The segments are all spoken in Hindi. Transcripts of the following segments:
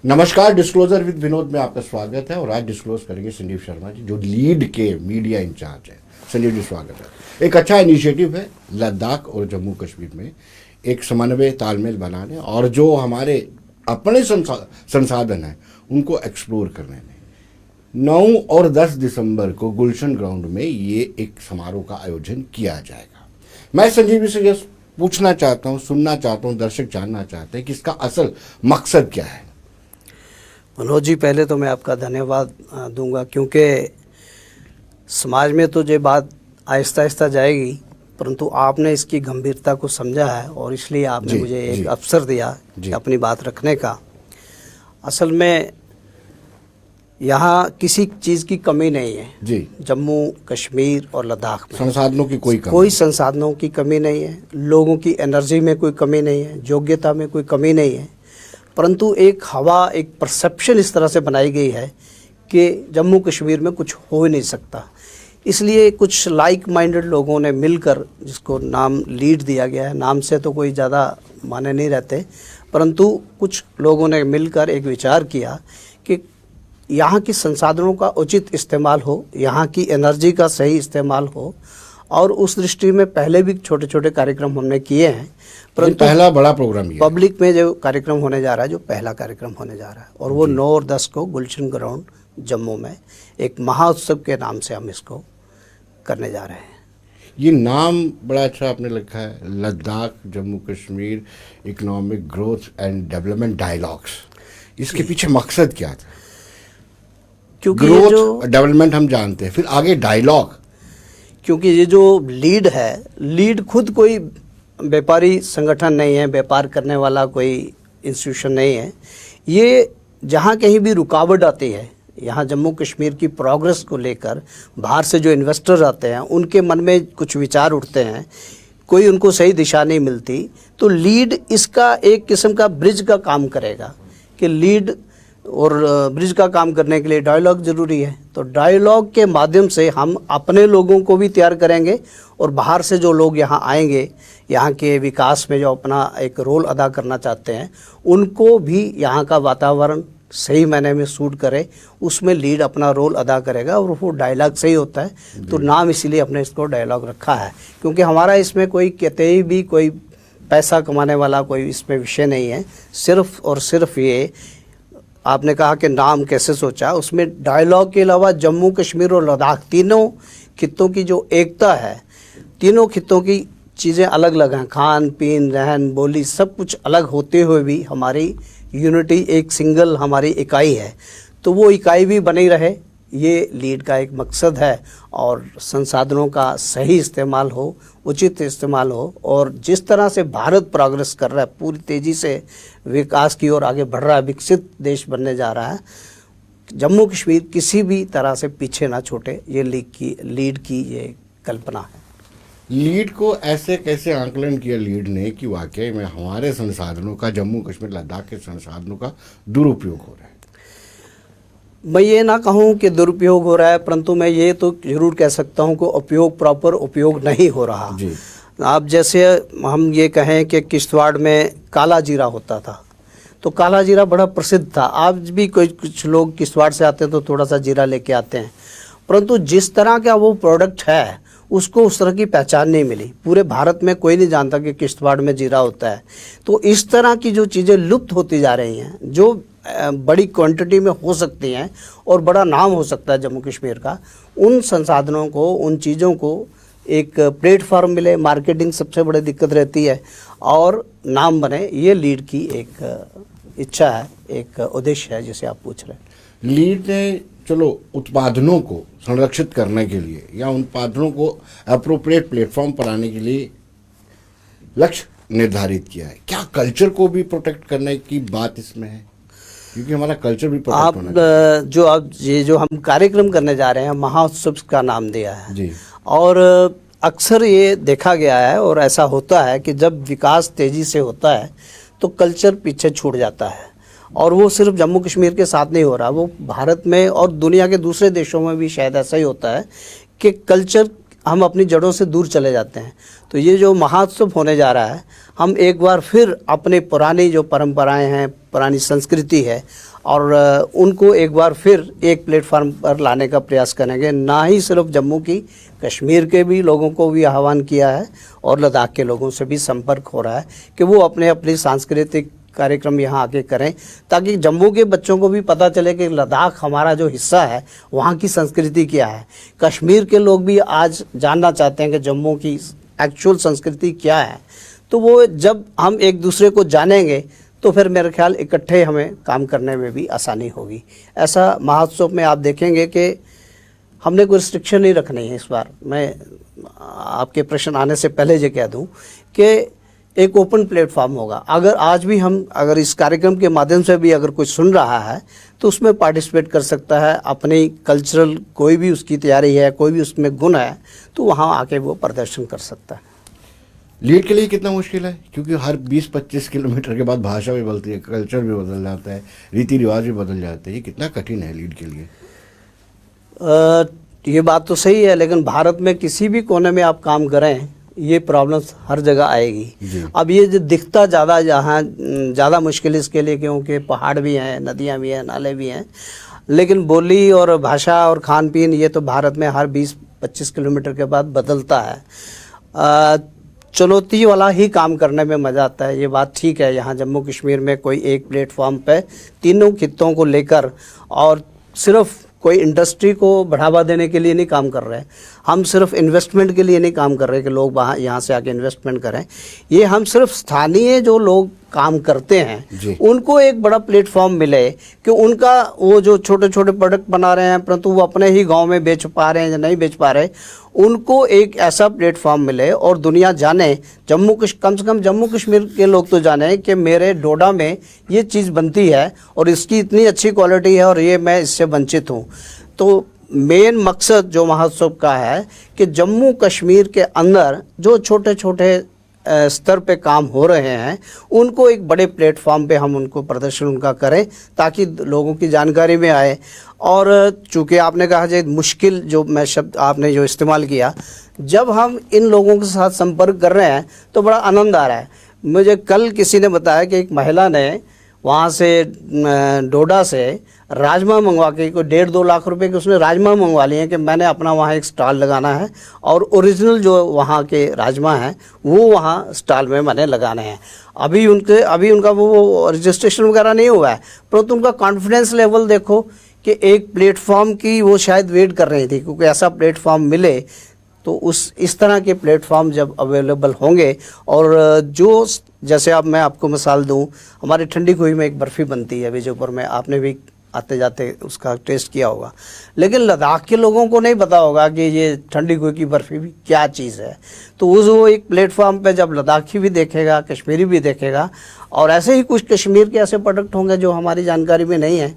नमस्कार, डिस्क्लोजर विद विनोद में आपका स्वागत है। और आज डिस्क्लोज करेंगे संजीव शर्मा जी, जो लीड के मीडिया इंचार्ज है। संजीव जी, स्वागत है। एक अच्छा इनिशिएटिव है लद्दाख और जम्मू कश्मीर में एक समन्वय तालमेल बनाने और जो हमारे अपने संसाधन हैं उनको एक्सप्लोर करने में 9 और 10 दिसंबर को गुलशन ग्राउंड में ये एक समारोह का आयोजन किया जाएगा। मैं संजीव जी से ये पूछना चाहता हूँ, सुनना चाहता हूँ, दर्शक जानना चाहते हैं कि इसका असल मकसद क्या है। मनोज जी, पहले तो मैं आपका धन्यवाद दूंगा, क्योंकि समाज में तो ये बात आहिस्ता आहिस्ता जाएगी, परंतु आपने इसकी गंभीरता को समझा है और इसलिए आपने मुझे एक अवसर दिया कि अपनी बात रखने का। असल में यहाँ किसी चीज़ की कमी नहीं है जी। जम्मू कश्मीर और लद्दाख में संसाधनों की कोई संसाधनों की कमी नहीं है, लोगों की एनर्जी में कोई कमी नहीं है, योग्यता में कोई कमी नहीं है, परंतु एक हवा, एक परसेप्शन इस तरह से बनाई गई है कि जम्मू कश्मीर में कुछ हो ही नहीं सकता। इसलिए कुछ लाइक माइंडेड लोगों ने मिलकर, जिसको नाम लीड दिया गया है, नाम से तो कोई ज़्यादा माने नहीं रहते, परंतु कुछ लोगों ने मिलकर एक विचार किया कि यहाँ की संसाधनों का उचित इस्तेमाल हो, यहाँ की एनर्जी का सही इस्तेमाल हो, और उस दृष्टि में पहले भी छोटे छोटे कार्यक्रम हमने किए हैं, परंतु पहला बड़ा प्रोग्राम ये पब्लिक में जो कार्यक्रम होने जा रहा है, जो पहला कार्यक्रम होने जा रहा है, और वो 9 और 10 को गुलशन ग्राउंड जम्मू में एक महाउत्सव के नाम से हम इसको करने जा रहे हैं। ये नाम बड़ा अच्छा आपने लिखा है, Ladakh Jammu Kashmir economic growth and development dialogues. इसके पीछे मकसद क्या था? क्योंकि ग्रोथ डेवलपमेंट हम जानते हैं, फिर आगे डायलॉग। क्योंकि ये जो लीड है, लीड खुद कोई व्यापारी संगठन नहीं है, व्यापार करने वाला कोई इंस्टीट्यूशन नहीं है। ये जहाँ कहीं भी रुकावट आती है, यहाँ जम्मू कश्मीर की प्रोग्रेस को लेकर बाहर से जो इन्वेस्टर आते हैं, उनके मन में कुछ विचार उठते हैं, कोई उनको सही दिशा नहीं मिलती, तो लीड इसका एक किस्म का ब्रिज का काम करेगा। कि लीड और ब्रिज का काम करने के लिए डायलॉग ज़रूरी है, तो डायलॉग के माध्यम से हम अपने लोगों को भी तैयार करेंगे और बाहर से जो लोग यहाँ आएंगे, यहाँ के विकास में जो अपना एक रोल अदा करना चाहते हैं, उनको भी यहाँ का वातावरण सही मायने में सूट करे, उसमें लीड अपना रोल अदा करेगा और वो डायलॉग सही होता है। तो नाम इसीलिए अपने इसको डायलॉग रखा है, क्योंकि हमारा इसमें कोई कतई भी कोई पैसा कमाने वाला कोई इसमें विषय नहीं है। सिर्फ और सिर्फ ये, आपने कहा कि नाम कैसे सोचा, उसमें डायलॉग के अलावा जम्मू कश्मीर और लद्दाख तीनों खित्तों की जो एकता है, तीनों खित्तों की चीज़ें अलग अलग हैं, खान पीन रहन बोली सब कुछ अलग होते हुए भी हमारी यूनिटी एक सिंगल हमारी इकाई है, तो वो इकाई भी बनी रहे, ये लीड का एक मकसद है। और संसाधनों का सही इस्तेमाल हो, उचित इस्तेमाल हो, और जिस तरह से भारत प्रोग्रेस कर रहा है, पूरी तेज़ी से विकास की ओर आगे बढ़ रहा है, विकसित देश बनने जा रहा है, जम्मू कश्मीर किसी भी तरह से पीछे ना छूटे, ये लीड की ये कल्पना है। लीड को ऐसे कैसे आंकलन किया लीड ने कि वाकई में हमारे संसाधनों का, जम्मू कश्मीर लद्दाख के संसाधनों का दुरुपयोग हो रहा है? मैं ये ना कहूँ कि दुरुपयोग हो रहा है, परंतु मैं ये तो ज़रूर कह सकता हूँ कि उपयोग, प्रॉपर उपयोग नहीं हो रहा जी। आप जैसे हम ये कहें कि किश्तवाड़ में काला जीरा होता था, तो काला जीरा बड़ा प्रसिद्ध था। आज भी कुछ लोग किश्तवाड़ से आते हैं तो थोड़ा सा जीरा लेके आते हैं, परंतु जिस तरह का वो प्रोडक्ट है उसको उस तरह की पहचान नहीं मिली। पूरे भारत में कोई नहीं जानता कि किश्तवाड़ में जीरा होता है। तो इस तरह की जो चीज़ें लुप्त होती जा रही हैं, जो बड़ी क्वांटिटी में हो सकती हैं और बड़ा नाम हो सकता है जम्मू कश्मीर का, उन संसाधनों को, उन चीज़ों को एक प्लेटफॉर्म मिले, मार्केटिंग सबसे बड़ी दिक्कत रहती है, और नाम बने, ये लीड की एक इच्छा है, एक उद्देश्य है जिसे आप पूछ रहे हैं। लीड ने चलो उत्पादनों को संरक्षित करने के लिए या उत्पादनों को अप्रोप्रिएट प्लेटफॉर्म पर आने के लिए लक्ष्य निर्धारित किया है। क्या कल्चर को भी प्रोटेक्ट करने की बात इसमें है? क्योंकि हमारा कल्चर भी प्रोटेक्ट होना चाहिए। आप ये जो हम कार्यक्रम करने जा रहे हैं, महाउत्सव का नाम दिया है जी। और अक्सर ये देखा गया है और ऐसा होता है कि जब विकास तेज़ी से होता है तो कल्चर पीछे छूट जाता है, और वो सिर्फ जम्मू कश्मीर के साथ नहीं हो रहा, वो भारत में और दुनिया के दूसरे देशों में भी शायद ऐसा ही होता है कि कल्चर हम अपनी जड़ों से दूर चले जाते हैं। तो ये जो महोत्सव होने जा रहा है, हम एक बार फिर अपनी पुरानी जो परंपराएं हैं, पुरानी संस्कृति है, और उनको एक बार फिर एक प्लेटफार्म पर लाने का प्रयास करेंगे। ना ही सिर्फ जम्मू की, कश्मीर के भी लोगों को भी आह्वान किया है और लद्दाख के लोगों से भी संपर्क हो रहा है कि वो अपने अपनी सांस्कृतिक कार्यक्रम यहाँ आके करें, ताकि जम्मू के बच्चों को भी पता चले कि लद्दाख हमारा जो हिस्सा है वहाँ की संस्कृति क्या है। कश्मीर के लोग भी आज जानना चाहते हैं कि जम्मू की एक्चुअल संस्कृति क्या है। तो वो जब हम एक दूसरे को जानेंगे तो फिर मेरे ख्याल इकट्ठे हमें काम करने में भी आसानी होगी। ऐसा महोत्सव में आप देखेंगे कि हमने कोई रिस्ट्रिक्शन नहीं रखनी है इस बार। मैं आपके प्रश्न आने से पहले ये कह दूं कि एक ओपन प्लेटफॉर्म होगा। अगर आज भी अगर इस कार्यक्रम के माध्यम से भी अगर कोई सुन रहा है तो उसमें पार्टिसिपेट कर सकता है। अपनी कल्चरल कोई भी उसकी तैयारी है, कोई भी उसमें गुण है, तो वहाँ आके वो प्रदर्शन कर सकता है। लीड के लिए कितना मुश्किल है, क्योंकि हर 20-25 किलोमीटर के बाद भाषा भी बदलती है, कल्चर भी बदल जाता है, रीति रिवाज भी बदल जाते हैं। ये कितना कठिन है लीड के लिए? ये बात तो सही है, लेकिन भारत में किसी भी कोने में आप काम करें, ये प्रॉब्लम्स हर जगह आएगी। अब ये जो दिखता ज़्यादा जहाँ ज़्यादा मुश्किल इसके लिए, क्योंकि पहाड़ भी हैं, नदियाँ भी हैं, नाले भी हैं, लेकिन बोली और भाषा और खान पीन ये तो भारत में हर 20-25 किलोमीटर के बाद बदलता है। चुनौती वाला ही काम करने में मज़ा आता है, ये बात ठीक है। यहाँ जम्मू कश्मीर में कोई एक प्लेटफॉर्म पे तीनों खित्तों को लेकर, और सिर्फ कोई इंडस्ट्री को बढ़ावा देने के लिए नहीं काम कर रहे हैं, हम सिर्फ इन्वेस्टमेंट के लिए नहीं काम कर रहे कि लोग वहाँ यहाँ से आके इन्वेस्टमेंट करें। ये हम सिर्फ स्थानीय जो लोग काम करते हैं उनको एक बड़ा प्लेटफॉर्म मिले कि उनका वो जो छोटे छोटे प्रोडक्ट बना रहे हैं परंतु वो अपने ही गांव में बेच पा रहे हैं या नहीं बेच पा रहे, उनको एक ऐसा प्लेटफॉर्म मिले और दुनिया जाने, कम से कम जम्मू कश्मीर के लोग तो जाने कि मेरे डोडा में ये चीज़ बनती है और इसकी इतनी अच्छी क्वालिटी है और ये मैं इससे वंचित हूँ। तो मेन मकसद जो महोत्सव का है कि जम्मू कश्मीर के अंदर जो छोटे छोटे स्तर पे काम हो रहे हैं उनको एक बड़े प्लेटफॉर्म पे हम उनको प्रदर्शन उनका करें ताकि लोगों की जानकारी में आए। और चूँकि आपने कहा जो मुश्किल जो मैं शब्द आपने जो इस्तेमाल किया, जब हम इन लोगों के साथ संपर्क कर रहे हैं तो बड़ा आनंद आ रहा है। मुझे कल किसी ने बताया कि एक महिला ने वहाँ से डोडा से राजमा मंगवा के कोई 1.5-2 लाख रुपए के उसने राजमा मंगवा लिए हैं कि मैंने अपना वहाँ एक स्टॉल लगाना है और ओरिजिनल जो वहाँ के राजमा हैं वो वहाँ स्टॉल में मैंने लगाने हैं। अभी उनका वो रजिस्ट्रेशन वगैरह नहीं हुआ है, परंतु उनका कॉन्फिडेंस लेवल देखो कि एक प्लेटफॉर्म की वो शायद वेट कर रही थी, क्योंकि ऐसा प्लेटफॉर्म मिले तो इस तरह के प्लेटफॉर्म जब अवेलेबल होंगे। और जो जैसे अब मैं आपको मिसाल दूं, हमारी ठंडी कुई में एक बर्फ़ी बनती है विजयपुर में, आपने भी आते जाते उसका टेस्ट किया होगा, लेकिन लद्दाख के लोगों को नहीं पता होगा कि ये ठंडी कुई की बर्फ़ी भी क्या चीज़ है। तो वो एक प्लेटफॉर्म पे जब लद्दाखी भी देखेगा, कश्मीरी भी देखेगा, और ऐसे ही कुछ कश्मीर के ऐसे प्रोडक्ट होंगे जो हमारी जानकारी में नहीं है,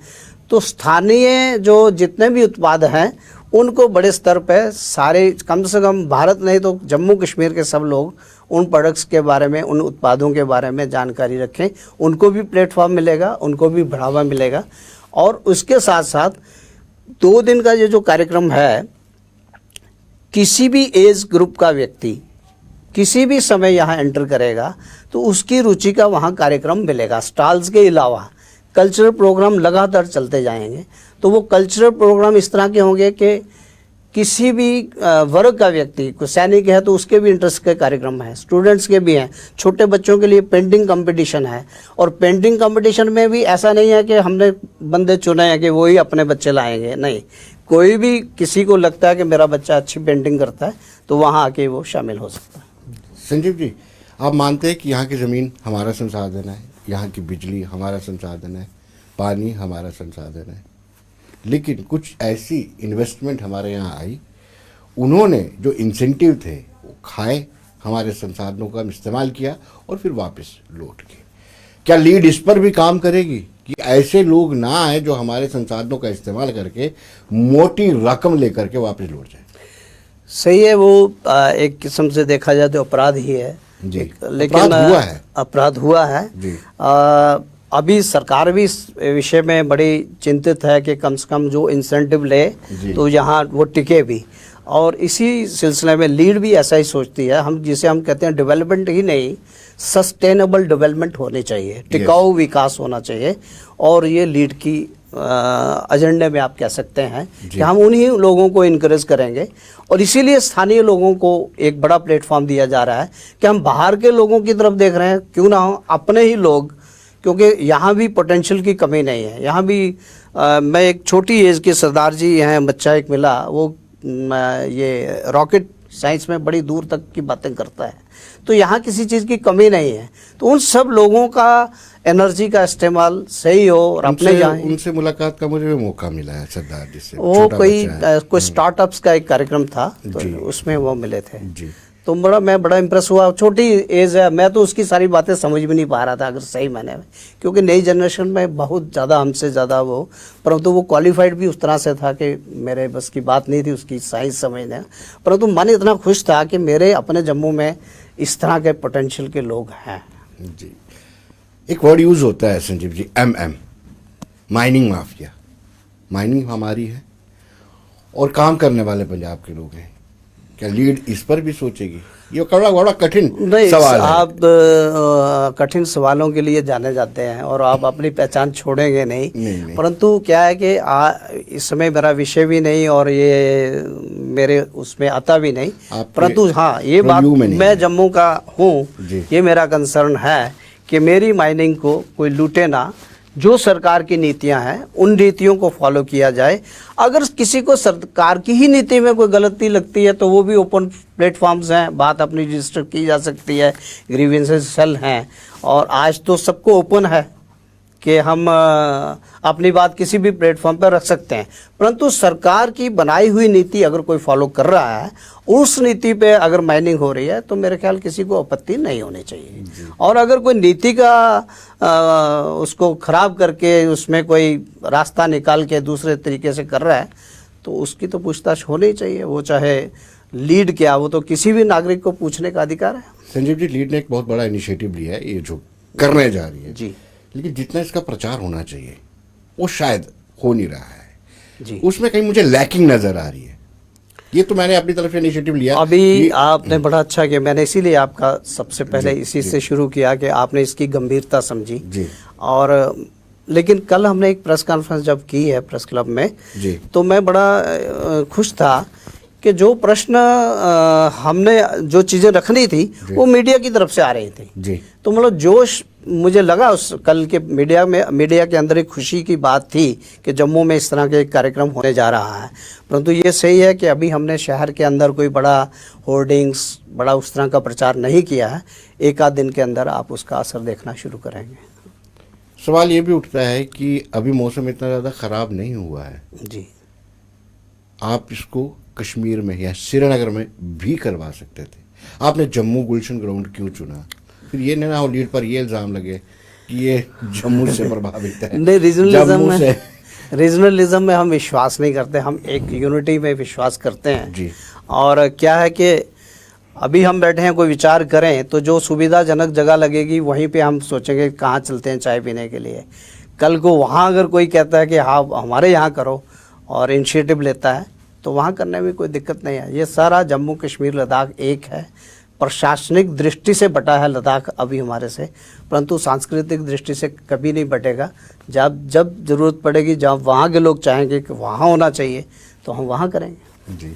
तो स्थानीय जो जितने भी उत्पाद हैं उनको बड़े स्तर पे सारे, कम से कम भारत नहीं तो जम्मू कश्मीर के सब लोग उन प्रोडक्ट्स के बारे में, उन उत्पादों के बारे में जानकारी रखें, उनको भी प्लेटफॉर्म मिलेगा, उनको भी बढ़ावा मिलेगा। और उसके साथ साथ 2 दिन का ये जो कार्यक्रम है, किसी भी एज ग्रुप का व्यक्ति किसी भी समय यहाँ एंटर करेगा तो उसकी रुचि का वहाँ कार्यक्रम मिलेगा। स्टॉल्स के अलावा कल्चरल प्रोग्राम लगातार चलते जाएंगे। तो वो कल्चरल प्रोग्राम इस तरह के होंगे कि किसी भी वर्ग का व्यक्ति, कोई सैनिक है तो उसके भी इंटरेस्ट के कार्यक्रम हैं, स्टूडेंट्स के भी हैं, छोटे बच्चों के लिए पेंटिंग कंपटीशन है। और पेंटिंग कंपटीशन में भी ऐसा नहीं है कि हमने बंदे चुने हैं कि वो ही अपने बच्चे लाएंगे, नहीं, कोई भी किसी को लगता है कि मेरा बच्चा अच्छी पेंटिंग करता है तो वहाँ आके वो शामिल हो सकता है। संजीव जी, आप मानते हैं कि यहाँ की ज़मीन हमारा संसाधन है, यहाँ की बिजली हमारा संसाधन है, पानी हमारा संसाधन है, लेकिन कुछ ऐसी इन्वेस्टमेंट हमारे यहाँ आई, उन्होंने जो इंसेंटिव थे वो खाए, हमारे संसाधनों का इस्तेमाल किया और फिर वापस लौट गए। क्या लीड इस पर भी काम करेगी कि ऐसे लोग ना आए जो हमारे संसाधनों का इस्तेमाल करके मोटी रकम लेकर के वापस लौट जाए? सही है, वो एक किस्म से देखा जाए तो अपराध ही है जी, लेकिन अपराध हुआ है जी। अभी सरकार भी इस विषय में बड़ी चिंतित है कि कम से कम जो इंसेंटिव ले तो यहाँ वो टिके भी। और इसी सिलसिले में लीड भी ऐसा ही सोचती है, हम जिसे हम कहते हैं डेवलपमेंट ही नहीं, सस्टेनेबल डेवलपमेंट होनी चाहिए, टिकाऊ विकास होना चाहिए। और ये लीड की एजेंडे में आप कह सकते हैं कि हम उन्हीं लोगों को इनकरेज करेंगे। और इसीलिए स्थानीय लोगों को एक बड़ा प्लेटफॉर्म दिया जा रहा है कि हम बाहर के लोगों की तरफ देख रहे हैं, क्यों ना हो अपने ही लोग, क्योंकि यहाँ भी पोटेंशियल की कमी नहीं है। यहाँ भी मैं एक छोटी एज के सरदार जी हैं, बच्चा एक मिला, वो ये रॉकेट साइंस में बड़ी दूर तक की बातें करता है। तो यहाँ किसी चीज़ की कमी नहीं है। तो उन सब लोगों का एनर्जी का इस्तेमाल सही हो और अपने जाएं। उनसे मुलाकात का मुझे भी मौका मिला है सरदार जी से। वो कोई स्टार्टअप्स का एक कार्यक्रम था, तो उसमें वो मिले थे जी। तो मैं बड़ा इम्प्रेस हुआ। छोटी एज है, मैं तो उसकी सारी बातें समझ भी नहीं पा रहा था अगर सही मायने में, क्योंकि नई जनरेशन में बहुत ज़्यादा हमसे ज़्यादा वो, परंतु वो क्वालिफाइड भी उस तरह से था कि मेरे बस की बात नहीं थी उसकी साइंस समझने। परंतु मन इतना खुश था कि मेरे अपने जम्मू में इस तरह के पोटेंशियल के लोग हैं। जी, एक वर्ड यूज़ होता है Sanjeev ji, MM, mining mafia. Mining हमारी है और काम करने वाले पंजाब के लोग हैं। क्या लीड इस पर भी सोचेगी? ये बड़ा कठिन सवाल है। आप कठिन सवालों के लिए जाने जाते हैं और आप अपनी पहचान छोड़ेंगे नहीं। परंतु क्या है कि इस समय मेरा विषय भी नहीं और ये मेरे उसमें आता भी नहीं, परंतु हाँ ये बात, मैं जम्मू का हूँ, ये मेरा कंसर्न है कि मेरी माइनिंग को कोई लूटे ना। जो सरकार की नीतियां हैं उन नीतियों को फॉलो किया जाए। अगर किसी को सरकार की ही नीति में कोई गलती लगती है तो वो भी ओपन प्लेटफॉर्म्स हैं, बात अपनी रजिस्टर की जा सकती है, ग्रीवेंसेस सेल हैं। और आज तो सबको ओपन है कि हम अपनी बात किसी भी प्लेटफॉर्म पर रख सकते हैं। परंतु सरकार की बनाई हुई नीति अगर कोई फॉलो कर रहा है, उस नीति पे अगर माइनिंग हो रही है, तो मेरे ख्याल किसी को आपत्ति नहीं होनी चाहिए। और अगर कोई नीति का उसको खराब करके उसमें कोई रास्ता निकाल के दूसरे तरीके से कर रहा है, तो उसकी तो पूछताछ होनी चाहिए। वो चाहे लीड क्या, वो तो किसी भी नागरिक को पूछने का अधिकार है। संजीव जी, लीड ने एक बहुत बड़ा इनिशिएटिव लिया है, ये जो करने जा रही है जी, लेकिन जितना इसका प्रचार होना चाहिए वो शायद हो नहीं रहा है जी। उसमें कहीं मुझे लैकिंग नजर आ रही है। ये तो मैंने अपनी तरफ से इनिशिएटिव लिया। अभी आपने बड़ा अच्छा किया, मैंने इसीलिए आपका सबसे पहले इसी से शुरू किया कि आपने इसकी गंभीरता समझी जी। और लेकिन कल हमने एक प्रेस कॉन्फ्रेंस जब की है प्रेस क्लब में जी, तो मैं बड़ा खुश था कि जो प्रश्न हमने जो चीज़ें रखनी थी वो मीडिया की तरफ से आ रही थी जी। तो मतलब जोश मुझे लगा उस कल के मीडिया के अंदर एक खुशी की बात थी कि जम्मू में इस तरह के कार्यक्रम होने जा रहा है। परंतु ये सही है कि अभी हमने शहर के अंदर कोई बड़ा होर्डिंग्स, बड़ा उस तरह का प्रचार नहीं किया है। एक आध दिन के अंदर आप उसका असर देखना शुरू करेंगे। सवाल ये भी उठता है कि अभी मौसम इतना ज़्यादा ख़राब नहीं हुआ है जी, आप इसको कश्मीर में या श्रीनगर में भी करवा सकते थे। आपने जम्मू गुलशन ग्राउंड क्यों चुना? फिर ये ना हो लीड पर ये इल्ज़ाम लगे कि ये जम्मू से प्रभावित है। नहीं, रीजनलिज्म में हम विश्वास नहीं करते, हम एक यूनिटी में विश्वास करते हैं जी। और क्या है कि अभी हम बैठे हैं, कोई विचार करें तो जो सुविधाजनक जगह लगेगी वहीं पे हम सोचेंगे कहाँ चलते हैं चाय पीने के लिए। कल को वहाँ अगर कोई कहता है कि हाँ हमारे यहाँ करो और इनिशिएटिव लेता है, तो वहाँ करने में कोई दिक्कत नहीं है। ये सारा जम्मू कश्मीर लद्दाख एक है। प्रशासनिक दृष्टि से बटा है लद्दाख अभी हमारे से, परंतु सांस्कृतिक दृष्टि से कभी नहीं बटेगा। जब ज़रूरत पड़ेगी, जब वहाँ के लोग चाहेंगे कि वहाँ होना चाहिए, तो हम वहाँ करेंगे जी।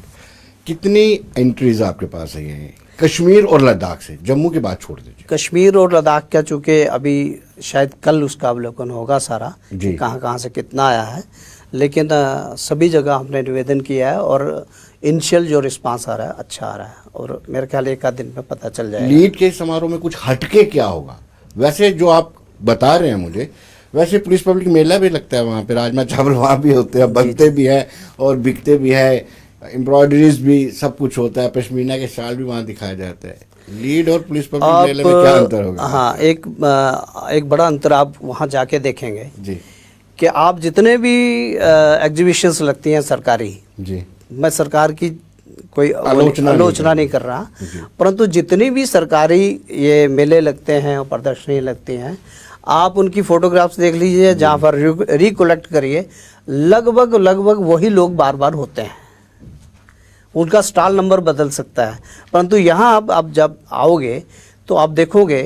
कितनी एंट्रीज आपके पास है ये कश्मीर और लद्दाख से? जम्मू की बात छोड़ दीजिए, कश्मीर और लद्दाख का, चूँकि अभी शायद कल उसका अवलोकन होगा सारा, कहाँ से कितना आया है। लेकिन सभी जगह हमने निवेदन किया है और इनिशियल जो रिस्पांस आ रहा है अच्छा आ रहा है, और मेरे ख्याल एक आध दिन में पता चल जाएगा। लीड के समारोह में कुछ हटके क्या होगा? वैसे जो आप बता रहे हैं मुझे, वैसे पुलिस पब्लिक मेला भी लगता है वहाँ पे, राजमा चावल वहाँ भी होते हैं, बनते भी हैं और बिकते भी है, एम्ब्रॉयडरीज भी, सब कुछ होता है, पश्मीना के शाल भी वहाँ दिखाया जाता है। लीड और पुलिस पब्लिक मेले में क्या अंतर होगा? हाँ, एक बड़ा अंतर आप वहाँ जाके देखेंगे जी, कि आप जितने भी एग्जीबिशंस लगती हैं सरकारी जी, मैं सरकार की कोई आलोचना नहीं कर रहा, परंतु जितनी भी सरकारी ये मेले लगते हैं और प्रदर्शनी लगती हैं, आप उनकी फोटोग्राफ्स देख लीजिए, जहाँ पर रिकलेक्ट करिए, लगभग वही लोग बार बार होते हैं। उनका स्टॉल नंबर बदल सकता है। परंतु यहाँ आप जब आओगे तो आप देखोगे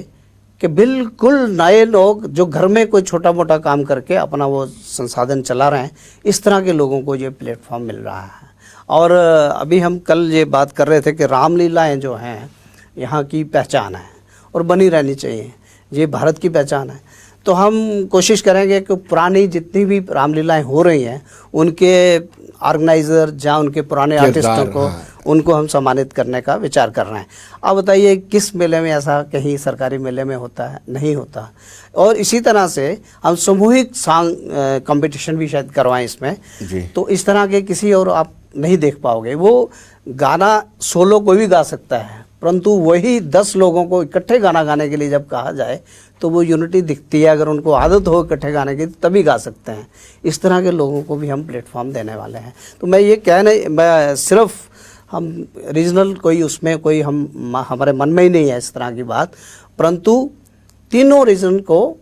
कि बिल्कुल नए लोग जो घर में कोई छोटा मोटा काम करके अपना वो संसाधन चला रहे हैं, इस तरह के लोगों को ये प्लेटफॉर्म मिल रहा है। और अभी हम कल ये बात कर रहे थे कि रामलीलाएं जो हैं यहाँ की पहचान है और बनी रहनी चाहिए, ये भारत की पहचान है। तो हम कोशिश करेंगे कि पुरानी जितनी भी रामलीलाएं हो रही हैं उनके ऑर्गेनाइज़र जहाँ उनके पुराने आर्टिस्टों को उनको हम सम्मानित करने का विचार कर रहे हैं। अब बताइए किस मेले में ऐसा कहीं सरकारी मेले में होता है? नहीं होता। और इसी तरह से हम सामूहिक सॉन्ग कंपटीशन भी शायद करवाएं इसमें जी। तो इस तरह के किसी और आप नहीं देख पाओगे। वो गाना सोलो कोई भी गा सकता है, परंतु वही 10 लोगों को इकट्ठे गाना गाने के लिए जब कहा जाए तो वो यूनिटी दिखती है। अगर उनको आदत हो इकट्ठे गाने की तभी गा सकते हैं। इस तरह के लोगों को भी हम प्लेटफॉर्म देने वाले हैं। तो मैं ये मैं सिर्फ हम रीजनल कोई उसमें कोई हमारे मन में ही नहीं है इस तरह की बात, परंतु तीनों रीजन को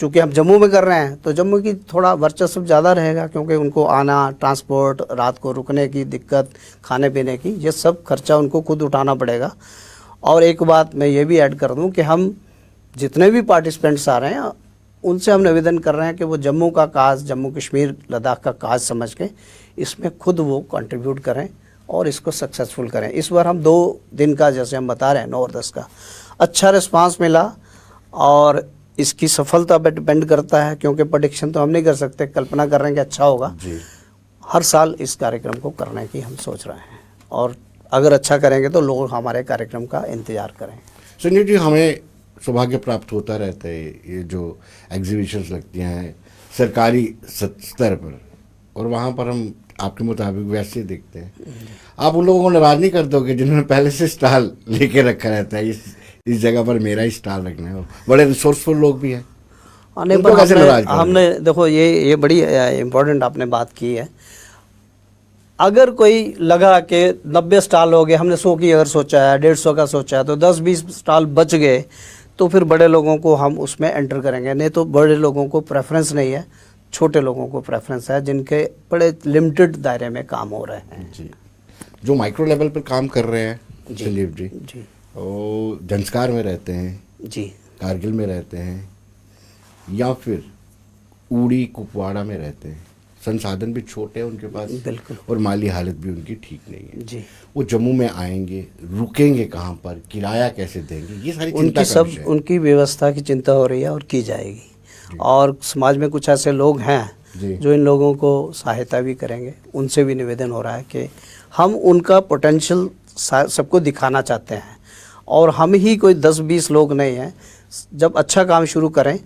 चूँकि हम जम्मू में कर रहे हैं तो जम्मू की थोड़ा वर्चस्व ज़्यादा रहेगा, क्योंकि उनको आना, ट्रांसपोर्ट, रात को रुकने की दिक्कत, खाने पीने की, ये सब खर्चा उनको खुद उठाना पड़ेगा। और एक बात मैं ये भी ऐड कर दूं कि हम जितने भी पार्टिसिपेंट्स आ रहे हैं उनसे हम निवेदन कर रहे हैं कि वो जम्मू का काज, जम्मू कश्मीर लद्दाख का काज समझ के इसमें खुद वो कंट्रीब्यूट करें और इसको सक्सेसफुल करें। इस बार हम 2 दिन का, जैसे हम बता रहे हैं 9 और 10 का, अच्छा रिस्पांस मिला और इसकी सफलता पे डिपेंड करता है, क्योंकि प्रेडिक्शन तो हम नहीं कर सकते, कल्पना कर रहे हैं कि अच्छा होगा जी। हर साल इस कार्यक्रम को करने की हम सोच रहे हैं और अगर अच्छा करेंगे तो लोग हमारे कार्यक्रम का इंतजार करें। संजय जी, हमें सौभाग्य प्राप्त होता रहता है, ये जो एग्जीबिशंस लगती हैं सरकारी स्तर पर, और वहाँ पर हम आपके मुताबिक वैसे देखते हैं। आप उन लोगों को नाराज नहीं कर दोगे जिन्होंने पहले से स्टॉल लेके रखा रहता है, इस जगह पर मेरा ही स्टॉल रखना है? बड़े रिसोर्सफुल लोग भी हैं। उनको कैसे नाराज करेंगे? हमने देखो ये बड़ी इम्पोर्टेंट आपने बात की है। अगर कोई लगा कि 90 स्टॉल हो गए, हमने 100 की अगर सोचा है, 150 का सोचा है, तो 10-20 स्टॉल बच गए तो फिर बड़े लोगों को हम उसमें एंटर करेंगे। नहीं तो बड़े लोगों को प्रेफरेंस नहीं है, छोटे लोगों को प्रेफरेंस है जिनके बड़े लिमिटेड दायरे में काम हो रहे हैं जी। जो माइक्रो लेवल पर काम कर रहे हैं संजीव जी, जी, वो जंस्कार में रहते हैं जी, कारगिल में रहते हैं या फिर उड़ी कुपवाड़ा में रहते हैं, संसाधन भी छोटे हैं उनके पास, बिल्कुल, और माली हालत भी उनकी ठीक नहीं है जी। वो जम्मू में आएंगे, रुकेंगे कहाँ पर, किराया कैसे देंगे, ये सारी चिंता का विषय है। उनकी व्यवस्था की चिंता हो रही है और की जाएगी। और समाज में कुछ ऐसे लोग हैं जो इन लोगों को सहायता भी करेंगे। उनसे भी निवेदन हो रहा है कि हम उनका पोटेंशियल सबको दिखाना चाहते हैं और हम ही कोई 10-20 लोग नहीं हैं। जब अच्छा काम शुरू करें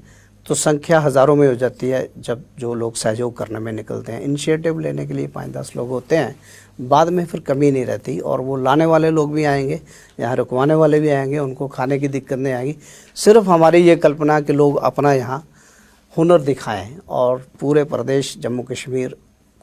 तो संख्या हज़ारों में हो जाती है जब जो लोग सहयोग करने में निकलते हैं। इनिशिएटिव लेने के लिए 5-10 लोग होते हैं, बाद में फिर कमी नहीं रहती और वो लाने वाले लोग भी आएंगे, यहाँ रुकवाने वाले भी आएंगे, उनको खाने की दिक्कत नहीं आएगी। सिर्फ हमारी ये कल्पना कि लोग अपना यहाँ हुनर दिखाएं और पूरे प्रदेश जम्मू कश्मीर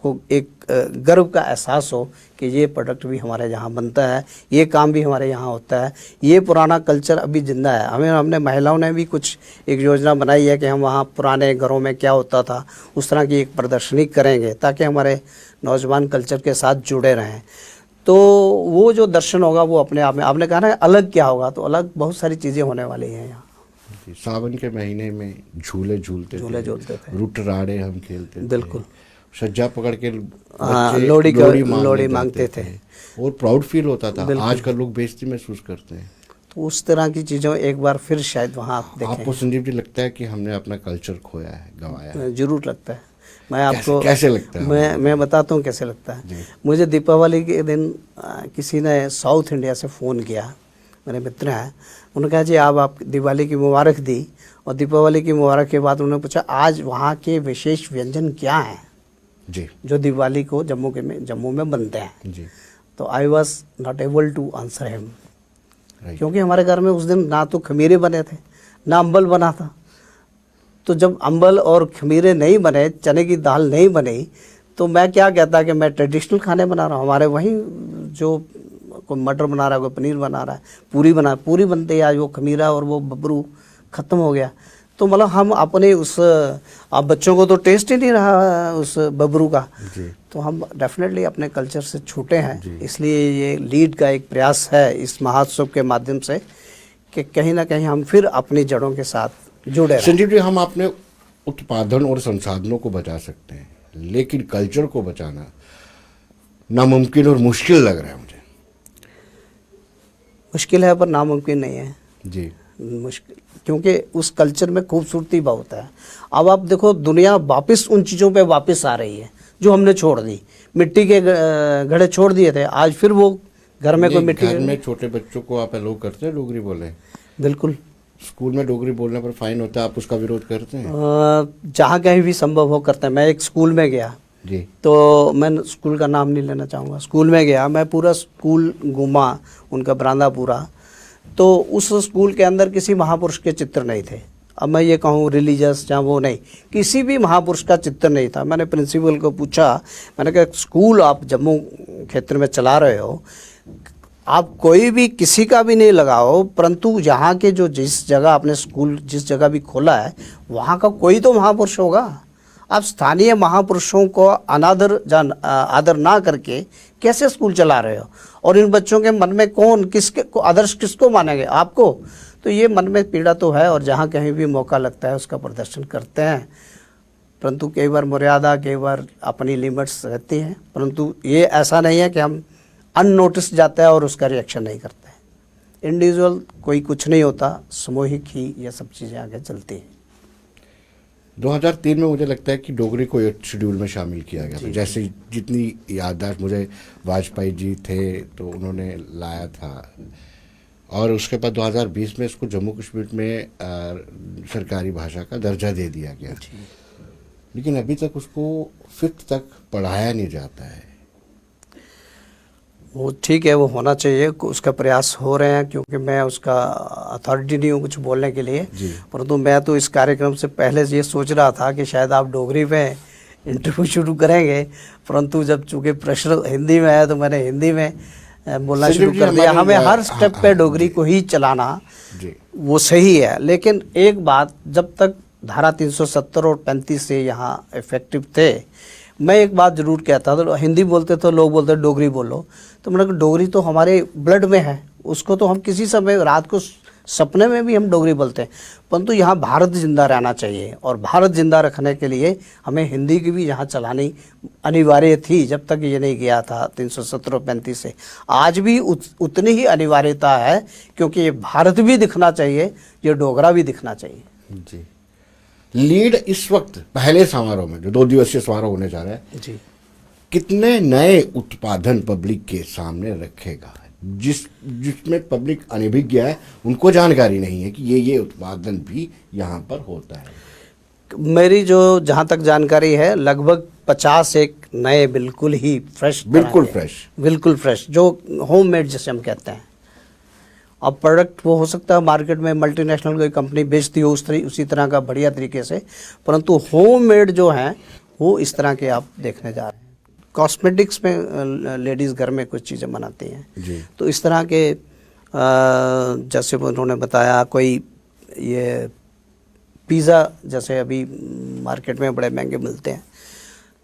को एक गर्व का एहसास हो कि ये प्रोडक्ट भी हमारे यहाँ बनता है, ये काम भी हमारे यहाँ होता है, ये पुराना कल्चर अभी ज़िंदा है। हमने महिलाओं ने भी कुछ एक योजना बनाई है कि हम वहाँ पुराने घरों में क्या होता था उस तरह की एक प्रदर्शनी करेंगे ताकि हमारे नौजवान कल्चर के साथ जुड़े रहें। तो वो जो दर्शन होगा वो अपने आप में, आपने कहा ना अलग क्या होगा, तो अलग बहुत सारी चीज़ें होने वाली हैं यहाँ। सावन के महीने में झूले झूलते थे, रुट राड़े हम खेलते थे, बिल्कुल, सज्जा पकड़ के लोड़ी मांगते थे और प्राउड फील होता था। आजकल लोग बेइज्जती महसूस करते हैं। तो उस तरह की चीज़ों एक बार फिर शायद वहाँ आप देखें। आपको संजीव जी लगता है कि हमने अपना कल्चर खोया है, गंवाया है? जरूर लगता है। मैं आपको कैसे लगता है? मैं बताता हूँ कैसे लगता है। मुझे दीपावली के दिन किसी ने साउथ इंडिया से फ़ोन किया, मेरे मित्र हैं, उन्होंने कहा जी आप दिवाली की मुबारक दी, और दीपावली की मुबारक के बाद उन्होंने पूछा आज वहाँ के विशेष व्यंजन क्या हैं जी जो दिवाली को जम्मू में बनते हैं जी। तो I was not able to answer him, क्योंकि हमारे घर में उस दिन ना तो खमीरे बने थे ना अम्बल बना था। तो जब अम्बल और खमीरे नहीं बने, चने की दाल नहीं बनी, तो मैं क्या कहता कि मैं ट्रेडिशनल खाने बना रहा हूँ। हमारे वहीं जो कोई मटर बना रहा है, कोई पनीर बना रहा है, पूरी बनती है, आज वो खमीरा और वो बबरू ख़त्म हो गया। तो मतलब हम अपने उस अब बच्चों को तो टेस्ट ही नहीं रहा उस बबरू का, जी। तो हम डेफिनेटली अपने कल्चर से छूटे जी। हैं। इसलिए ये लीड का एक प्रयास है इस महोत्सव के माध्यम से कि कहीं ना कहीं हम फिर अपनी जड़ों के साथ जुड़े रहें। संजीव जी, हम अपने उत्पादन और संसाधनों को बचा सकते हैं, लेकिन कल्चर को बचाना नामुमकिन और मुश्किल लग रहा है मुझे। मुश्किल है पर नामुमकिन नहीं है जी। मुश्किल, क्योंकि उस कल्चर में खूबसूरती बहुत है। अब आप देखो दुनिया वापस उन चीज़ों पे वापस आ रही है जो हमने छोड़ दी। मिट्टी के घड़े छोड़ दिए थे, आज फिर वो घर में कोई मिट्टी घर में छोटे बच्चों को आप अलाउ करते हैं डोगरी बोले? बिल्कुल। स्कूल में डोगरी बोलने पर फाइन होता है, आप उसका विरोध करते हैं? जहाँ कहीं भी संभव हो करते हैं। मैं एक स्कूल में गया जी। तो मैं स्कूल का नाम नहीं लेना चाहूँगा, स्कूल में गया, मैं पूरा स्कूल घूमा, उनका बरामदा पूरा, तो उस स्कूल के अंदर किसी महापुरुष के चित्र नहीं थे। अब मैं ये कहूँ रिलीजियस या वो नहीं, किसी भी महापुरुष का चित्र नहीं था। मैंने प्रिंसिपल को पूछा, मैंने कहा स्कूल आप जम्मू क्षेत्र में चला रहे हो, आप कोई भी किसी का भी नहीं लगाओ, परंतु यहाँ के जो जिस जगह आपने स्कूल जिस जगह भी खोला है वहाँ का कोई तो महापुरुष होगा। आप स्थानीय महापुरुषों को आदर ना करके कैसे स्कूल चला रहे हो? और इन बच्चों के मन में कौन किसके को आदर्श किसको मानेंगे? आपको? तो ये मन में पीड़ा तो है, और जहाँ कहीं भी मौका लगता है उसका प्रदर्शन करते हैं, परंतु कई बार मर्यादा, कई बार अपनी लिमिट्स रहती हैं, परंतु ये ऐसा नहीं है कि हम अननोटिस जाता है और उसका रिएक्शन नहीं करते हैं। इंडिविजुअल कोई कुछ नहीं होता, सामूहिक ही ये सब चीज़ें आगे चलती हैं। 2003 में मुझे लगता है कि डोगरी को एक शेड्यूल में शामिल किया गया था। जैसे जितनी याददाश्त मुझे, वाजपेयी जी थे तो उन्होंने लाया था, और उसके बाद 2020 में इसको जम्मू कश्मीर में सरकारी भाषा का दर्जा दे दिया गया, लेकिन अभी तक उसको 5th तक पढ़ाया नहीं जाता है। वो ठीक है, वो होना चाहिए, उसका प्रयास हो रहे हैं, क्योंकि मैं उसका अथॉरिटी नहीं हूँ कुछ बोलने के लिए, परंतु मैं तो इस कार्यक्रम से पहले ये सोच रहा था कि शायद आप डोगरी पे इंटरव्यू शुरू करेंगे, परंतु जब चूँकि प्रश्न हिंदी में है तो मैंने हिंदी में बोलना शुरू कर दिया। हमें हर स्टेप पे डोगरी को ही चलाना वो सही है, लेकिन एक बात, जब तक धारा 370 और 35 से यहाँ इफेक्टिव थे, मैं एक बात जरूर कहता था, हिंदी बोलते तो लोग बोलते डोगरी बोलो, तो मैंने कहा डोगरी तो हमारे ब्लड में है, उसको तो हम किसी समय रात को सपने में भी हम डोगरी बोलते हैं, परंतु यहाँ भारत जिंदा रहना चाहिए, और भारत जिंदा रखने के लिए हमें हिंदी की भी यहाँ चलानी अनिवार्य थी, जब तक ये नहीं गया था 370 और 35 से। आज भी उतनी ही अनिवार्यता है, क्योंकि ये भारत भी दिखना चाहिए, ये डोगरा भी दिखना चाहिए। जी। लीड इस वक्त पहले समारोह में, जो 2 दिवसीय समारोह होने जा रहा है जी, कितने नए उत्पादन पब्लिक के सामने रखेगा, जिसमें पब्लिक अनभिज्ञ है, उनको जानकारी नहीं है कि ये उत्पादन भी यहाँ पर होता है? मेरी जो जहाँ तक जानकारी है, लगभग 50 एक नए बिल्कुल ही फ्रेश, बिल्कुल फ्रेश, जो होममेड जिसे हम कहते हैं। अब प्रोडक्ट वो हो सकता है मार्केट में मल्टीनेशनल कोई कंपनी बेचती हो उसी तरह का बढ़िया तरीके से, परंतु होममेड जो हैं वो इस तरह के आप देखने जा रहे हैं। कॉस्मेटिक्स में लेडीज़ घर में कुछ चीज़ें बनाती हैं जी। तो इस तरह के जैसे उन्होंने बताया, कोई ये पिज़्ज़ा जैसे अभी मार्केट में बड़े महंगे मिलते हैं,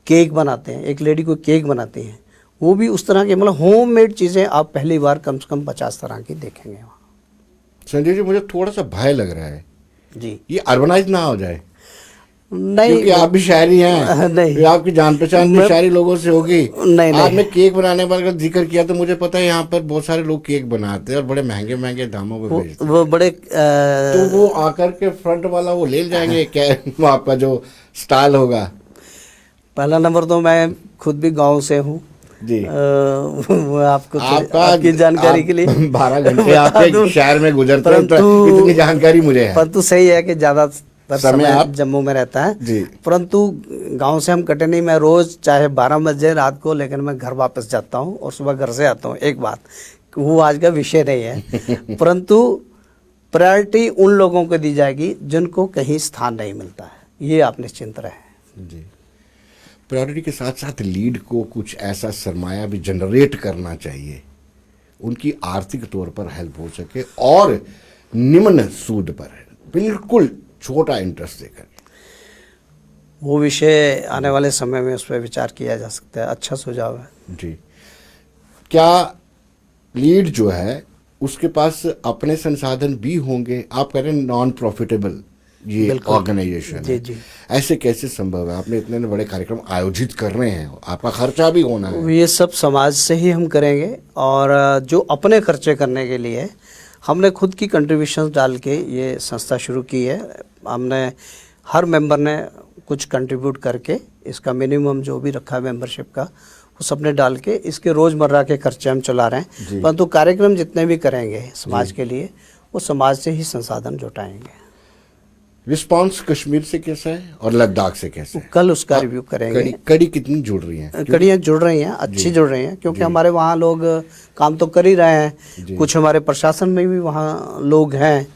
केक बनाते हैं, एक लेडी को केक बनाती है, वो भी उस तरह के, मतलब होममेड चीज़ें आप पहली बार कम से कम 50 तरह की देखेंगे वहाँ। संजय जी, मुझे थोड़ा सा भय लग रहा है जी, ये अर्बनाइज ना हो जाए। नहीं, क्योंकि आप भी शायरी हैं, नहीं, आपकी जान पहचान भी शायरी लोगों से होगी। नहीं, आपने केक बनाने पर अगर जिक्र किया तो मुझे पता है यहाँ पर बहुत सारे लोग केक बनाते हैं और बड़े महंगे महंगे दामों में बेचते हैं। वो बड़े तो वो आकर के फ्रंट वाला वो ले जाएंगे क्या आपका जो स्टाइल होगा? पहला नंबर तो मैं खुद भी गांव से हूँ जी। वो आपकी जानकारी के लिए 12 घंटे आपके शहर में गुजरते हैं, तो इतनी जानकारी मुझे है। परंतु सही है कि ज़्यादा समय आप जम्मू में रहता है जी, परंतु गांव से हम कटे नहीं। मैं रोज चाहे 12 बजे रात को, लेकिन मैं घर वापस जाता हूँ और सुबह घर से आता हूँ। एक बात, वो आज का विषय नहीं है, परंतु प्रायोरिटी उन लोगों को दी जाएगी जिनको कहीं स्थान नहीं मिलता है, ये आप निश्चिंत रहें। जी। प्रायोरिटी के साथ साथ लीड को कुछ ऐसा सरमाया भी जनरेट करना चाहिए, उनकी आर्थिक तौर पर हेल्प हो सके और निम्न सूद पर, बिल्कुल छोटा इंटरेस्ट देकर? वो विषय आने वाले समय में उस पर विचार किया जा सकता है। अच्छा सुझाव है जी। क्या लीड जो है उसके पास अपने संसाधन भी होंगे? आप कह रहे हैं नॉन प्रॉफिटेबल ये बिल्कुल। ऑर्गेनाइजेशन जी, है, जी। ऐसे कैसे संभव है? आपने इतने बड़े कार्यक्रम आयोजित कर रहे हैं, आपका खर्चा भी होना है। ये सब समाज से ही हम करेंगे, और जो अपने खर्चे करने के लिए हमने खुद की कंट्रीब्यूशन डाल के ये संस्था शुरू की है। हमने हर मेंबर ने कुछ कंट्रीब्यूट करके इसका मिनिमम जो भी रखा है मेंबरशिप का, वो सबने डाल के इसके रोज़मर्रा के खर्चे हम चला रहे हैं। परंतु कार्यक्रम जितने भी करेंगे समाज के लिए, वो समाज से ही संसाधन जुटाएंगे। रिस्पांस कश्मीर से कैसा है और लद्दाख से कैसा है? कल उसका रिव्यू करेंगे। कड़ी कितनी जुड़ रही हैं? कड़ियाँ जुड़ रही हैं, अच्छी जुड़ रही हैं, क्योंकि हमारे वहाँ लोग काम तो कर ही रहे हैं। कुछ हमारे प्रशासन में भी वहाँ लोग हैं,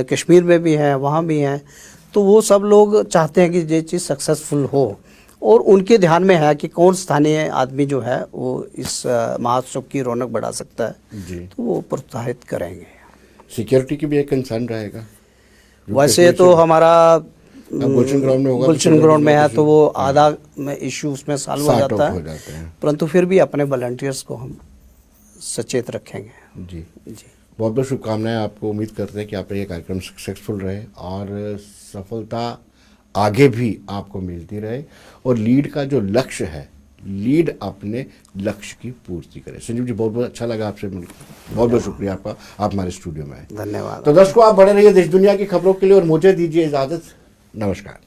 कश्मीर में भी हैं, वहाँ भी हैं। तो वो सब लोग चाहते हैं कि ये चीज़ सक्सेसफुल हो, और उनके ध्यान में है कि कौन स्थानीय आदमी जो है वो इस महोत्सव की रौनक बढ़ा सकता है जी। तो वो प्रोत्साहित करेंगे। सिक्योरिटी की भी एक कंसर्न रहेगा? वैसे तो हमारा गुलशन ग्राउंड में होगा, गुलशन ग्राउंड में है, तो वो आधा में इश्यू उसमें सॉल्व हो Sort out जाता हो है, जाते हैं। परंतु फिर भी अपने वॉलंटियर्स को हम सचेत रखेंगे। जी। जी, बहुत बहुत शुभकामनाएं आपको। उम्मीद करते हैं कि आपका ये कार्यक्रम सक्सेसफुल रहे और सफलता आगे भी आपको मिलती रहे, और लीड का जो लक्ष्य है, लीड अपने लक्ष्य की पूर्ति करे। संजीव जी, बहुत बहुत अच्छा लगा आपसे मिलकर। बहुत बहुत शुक्रिया आपका, आप हमारे स्टूडियो में आए। धन्यवाद। तो दर्शकों, आप बने रहिए देश दुनिया की खबरों के लिए और मुझे दीजिए इजाजत। नमस्कार।